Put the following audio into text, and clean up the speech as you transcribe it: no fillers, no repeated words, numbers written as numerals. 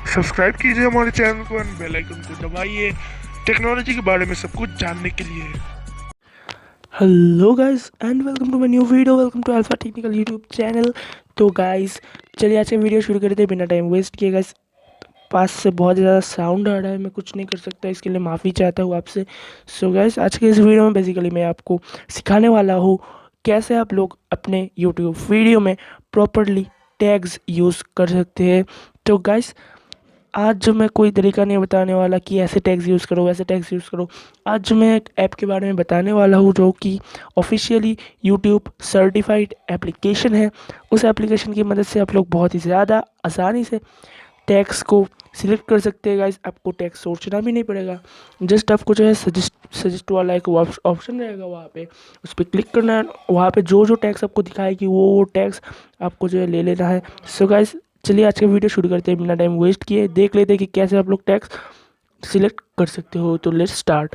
Subscribe कीजिए हमारे channel को एंड बेल आइकन को दबाइए टेक्नोलॉजी के बारे में सब कुछ जानने के लिए। Hello guys and welcome to my new video. Welcome to Alpha Technical YouTube channel. तो गाइस चलिए आज का वीडियो शुरू करते हैं बिना टाइम वेस्ट किए। गाइस पास से बहुत ज़्यादा साउंड आ रहा है, मैं कुछ नहीं कर सकता, इसके लिए माफ़ी चाहता हूँ आपसे। सो गाइस आज के इस वीडियो में बेसिकली मैं आपको सिखाने वाला हूँ कैसे आप लोग अपने यूट्यूब वीडियो में प्रॉपरली टैग्स यूज़ कर सकते हैं। तो गाइस आज जो मैं कोई तरीका नहीं बताने वाला कि ऐसे टैग्स यूज़ करो वैसे टैग्स यूज़ करो। आज जो मैं एक ऐप के बारे में बताने वाला हूँ जो कि ऑफिशियली यूट्यूब सर्टिफाइड एप्लीकेशन है। उस एप्लीकेशन की मदद से आप लोग बहुत ही ज़्यादा आसानी से टैग्स को सिलेक्ट कर सकते हैं। गाइस आपको टैग्स सोचना भी नहीं पड़ेगा, जस्ट आपको जो है सजेस्ट वाला एक ऑप्शन रहेगा, वहाँ पे उस पर क्लिक करना है। वहाँ पे जो जो टैग्स आपको दिखाएगी वो टैग्स आपको जो है ले लेना है। सो गाइस चलिए आज का वीडियो शुरू करते हैं बिना टाइम वेस्ट किए। देख लेते हैं कि कैसे आप लोग टैग्स सिलेक्ट कर सकते हो। तो लेट्स स्टार्ट।